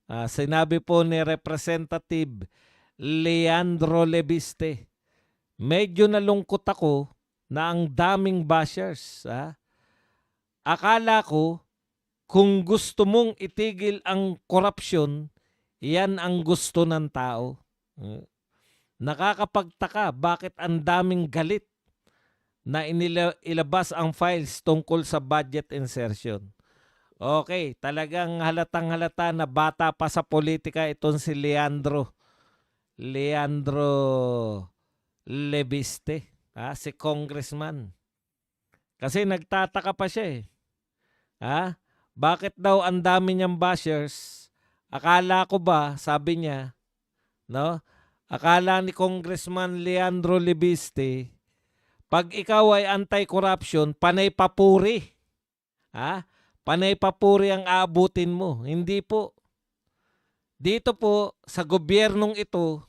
Sinabi po ni Representative Leandro Lebiste, medyo nalungkot ako na ang daming bashers. Akala ko kung gusto mong itigil ang korupsyon, yan ang gusto ng tao. Nakakapagtaka bakit ang daming galit na ilabas ang files tungkol sa budget insertion. Okay, talagang halatang-halata na bata pa sa politika itong si Leandro Lebiste, si congressman. Kasi nagtataka pa siya Bakit daw ang dami niyang bashers? Akala ko ba, sabi niya, no? Akala ni Congressman Leandro Lebiste, pag ikaw ay anti-corruption, panay papuri. Panay papuri ang aabutin mo. Hindi po. Dito po, sa gobyernong ito,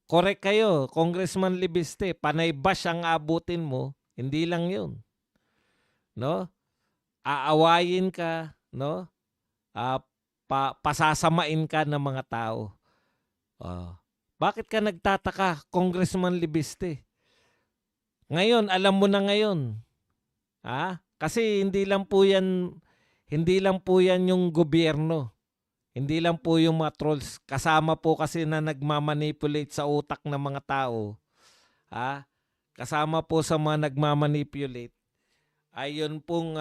correct kayo, Congressman Lebiste, panay bash ang aabutin mo. Hindi lang yun. No? Aawayin ka, no? Pasasamain ka ng mga tao. Bakit ka nagtataka, Congressman Lebiste? Ngayon, alam mo na ngayon. Kasi hindi lang po yan yung gobyerno. Hindi lang po yung mga trolls. Kasama po kasi na nagmamanipulate sa utak ng mga tao. Kasama po sa mga nagmamanipulate ay yun pong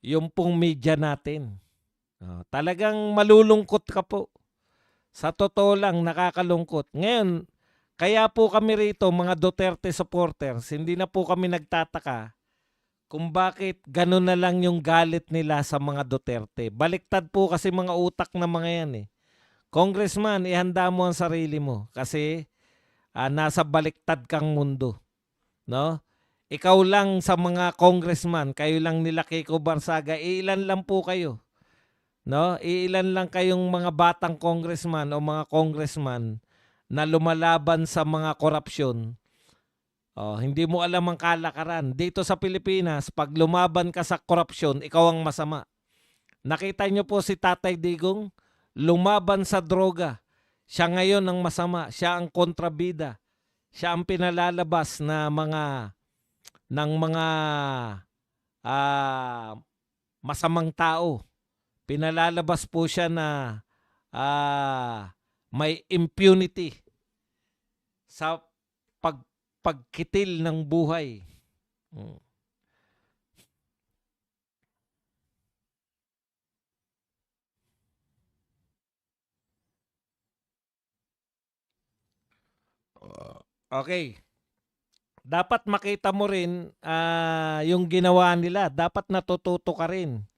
yung pong media natin. Talagang malulungkot ka po. Sa totoo lang, nakakalungkot. Ngayon, kaya po kami rito, mga Duterte supporters, hindi na po kami nagtataka kung bakit gano'n na lang yung galit nila sa mga Duterte. Baliktad po kasi mga utak na mga yan Congressman, ihanda mo ang sarili mo kasi nasa baliktad kang mundo. No? Ikaw lang sa mga congressman, kayo lang nila Kiko Barsaga, ilan lang po kayo. No? Ilan lang kayong mga batang congressman o mga congressman na lumalaban sa mga korupsyon. Hindi mo alam ang kalakaran. Dito sa Pilipinas, pag lumaban ka sa korupsyon, ikaw ang masama. Nakita nyo po si Tatay Digong, lumaban sa droga. Siya ngayon ang masama. Siya ang kontrabida. Siya ang pinalalabas na ng mga masamang tao. Pinalalabas po siya na may impunity sa pagkitil ng buhay. Okay. Dapat makita mo rin yung ginawa nila. Dapat natututo ka rin.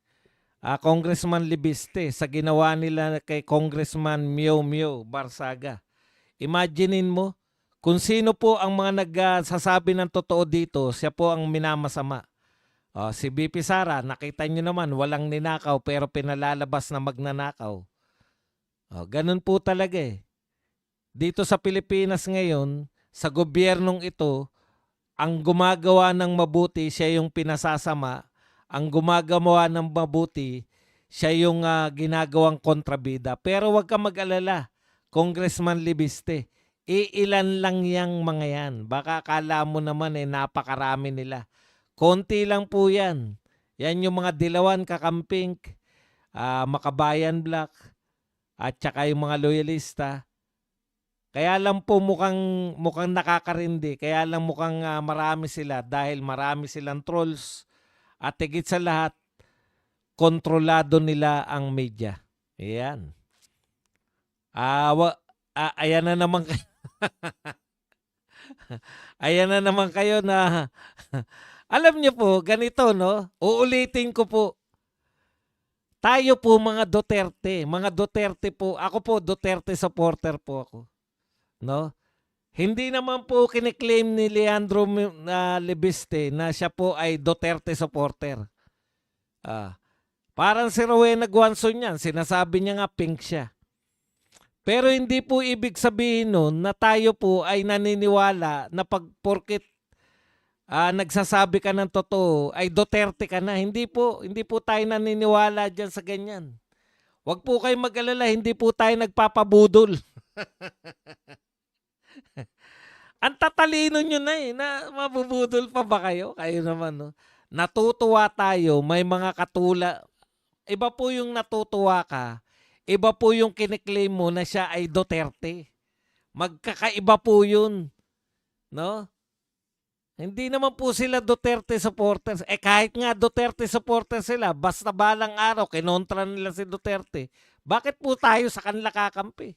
Congressman Lebiste sa ginawa nila kay Congressman Mio Barsaga. Imaginein mo kung sino po ang mga nagsasabi ng totoo dito, siya po ang minamasama. Si BP Sara, nakita nyo naman, walang ninakaw pero pinalalabas na magnanakaw. Ganun po talaga Dito sa Pilipinas ngayon, sa gobyernong ito, ang gumagawa ng mabuti, siya yung pinasasama. Ang gumagawa ng mabuti, siya yung ginagawang kontrabida. Pero wag ka mag-alala, Congressman Lebiste. Iilan lang yang mga yan. Baka akala mo naman napakarami nila. Konti lang po yan. Yan yung mga Dilawan Kakamping, Makabayan Black, at saka yung mga loyalista. Kaya lang po mukhang nakakarindi. Kaya lang mukhang marami sila dahil marami silang trolls. At higit sa lahat, kontrolado nila ang media. Ayan. Ayan na naman kayo. Ayan na naman kayo na alam niyo po, ganito no, uulitin ko po. Tayo po mga Duterte po, ako po Duterte supporter po ako. No? Hindi naman po kiniklaim ni Leandro Lebiste na siya po ay Duterte supporter. Parang si Rowena Guanzon yan, sinasabi niya nga pink siya. Pero hindi po ibig sabihin nun na tayo po ay naniniwala na porket nagsasabi ka ng totoo, ay Duterte ka na. Hindi po tayo naniniwala diyan sa ganyan. Huwag po kayong mag-alala, hindi po tayo nagpapabudol. Ang tatalino nyo na na mabubudol pa ba kayo? Kayo naman, no? Natutuwa tayo, may mga katula. Iba po yung natutuwa ka, iba po yung kiniklaim mo na siya ay Duterte. Magkakaiba po yun, no? Hindi naman po sila Duterte supporters. Kahit nga Duterte supporters sila, basta balang araw, kinontra nila si Duterte. Bakit po tayo sa kanila kakampi?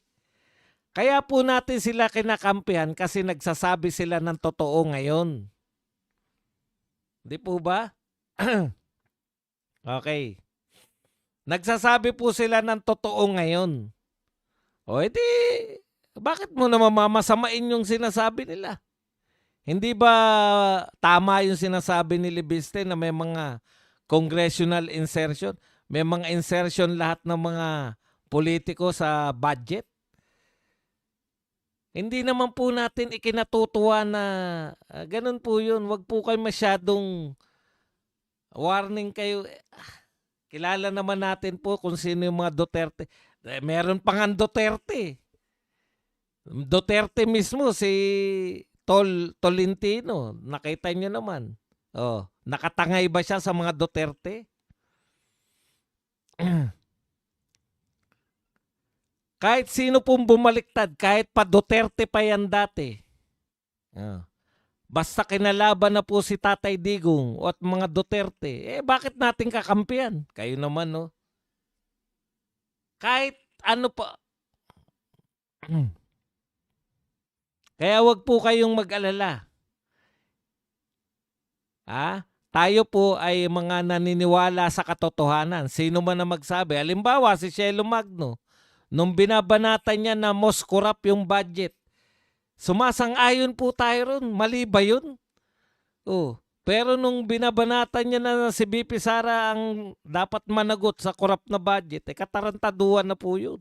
Kaya po natin sila kinakampihan kasi nagsasabi sila ng totoo ngayon. Di po ba? Okay. Nagsasabi po sila ng totoo ngayon. O edi, bakit mo naman mamasamain yung sinasabi nila? Hindi ba tama yung sinasabi ni Libiste na may mga congressional insertion? May mga insertion lahat ng mga politiko sa budget? Hindi naman po natin ikinatutuwa na ganun po yun. Huwag po kayo masyadong warning kayo. Kilala naman natin po kung sino yung mga Duterte. Meron pa nga Duterte. Duterte mismo, si Tolentino. Nakita nyo naman. Oh, nakatangay ba siya sa mga Duterte? Kahit sino pong bumaliktad, kahit pa Duterte pa yan dati. Basta kinalaban na po si Tatay Digong at mga Duterte, bakit natin kakampihan? Kayo naman, no? Kahit ano pa. Kaya wag po kayong mag-alala. Tayo po ay mga naniniwala sa katotohanan. Sino man na magsabi. Halimbawa, si Shelo Magno. Nung binabanatan niya na most corrupt yung budget, sumasang-ayon po tayo ron. Mali ba yun? Pero nung binabanatan niya na si BP Sara ang dapat managot sa corrupt na budget, katarantaduhan na po yun.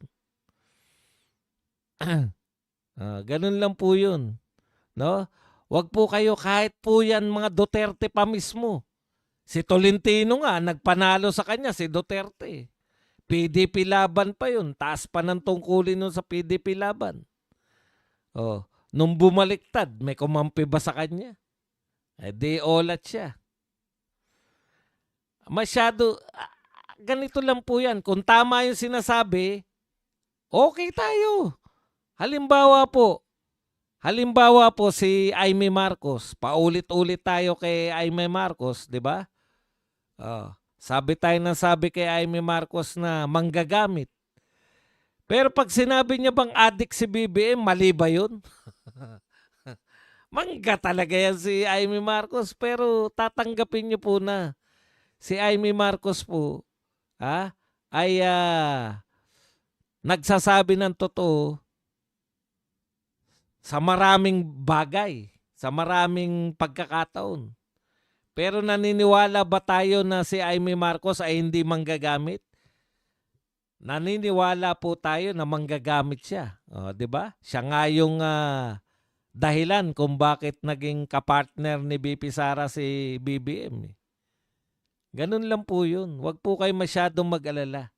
Ganun lang po yun. No? Wag po kayo kahit po yan mga Duterte pa mismo. Si Tolentino nga, nagpanalo sa kanya si Duterte. PDP laban pa yun. Taas pa ng tungkulin nun sa PDP laban. Nung bumaliktad, may kumampi ba sa kanya? Di olat siya. Masyado, ganito lang po yan. Kung tama yung sinasabi, okay tayo. Halimbawa po si Aimee Marcos. Paulit-ulit tayo kay Aimee Marcos, di ba? Sabi kay Aimee Marcos na manggagamit. Pero pag sinabi niya bang adik si BBM, mali ba yun? Mangga talaga yan si Aimee Marcos. Pero tatanggapin niyo po na si Aimee Marcos po ay nagsasabi ng totoo sa maraming bagay, sa maraming pagkakataon. Pero naniniwala ba tayo na si Aimee Marcos ay hindi manggagamit? Naniniwala po tayo na manggagamit siya. 'Di ba? Siya nga yung dahilan kung bakit naging kapartner ni BP Sara si BBM. Ganun lang po yun. Huwag po kayo masyadong mag-alala.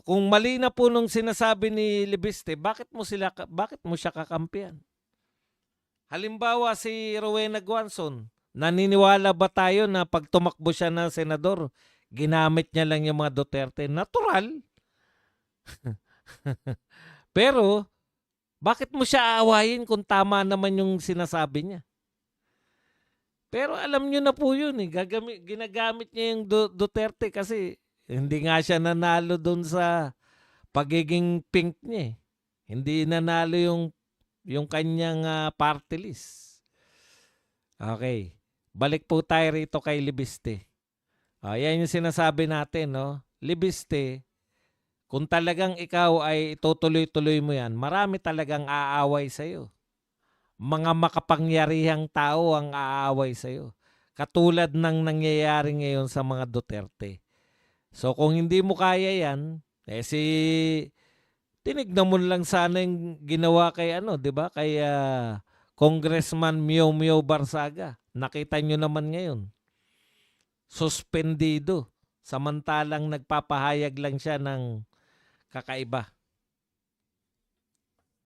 Kung mali na po nung sinasabi ni Libiste, bakit mo siya kakampihan? Halimbawa si Rowena Guanzon, naniniwala ba tayo na pag tumakbo siya ng senador, ginamit niya lang yung mga Duterte? Natural. Pero, bakit mo siya aawayin kung tama naman yung sinasabi niya? Pero alam niyo na po yun. Ginagamit niya yung Duterte kasi hindi nga siya nanalo doon sa pagiging pink niya. Hindi nanalo yung kanyang party list. Okay. Balik po tayo rito kay Libiste. Yan yung sinasabi natin, no? Libiste, kung talagang ikaw ay itutuloy-tuloy mo yan, marami talagang aaway sa'yo. Mga makapangyarihang tao ang aaway sa'yo. Katulad ng nangyayari ngayon sa mga Duterte. So kung hindi mo kaya yan, tinignan mo lang sana yung ginawa kay 'di ba? Kay Congressman Mio Barsaga. Nakita nyo naman ngayon, suspendido. Samantalang nagpapahayag lang siya ng kakaiba.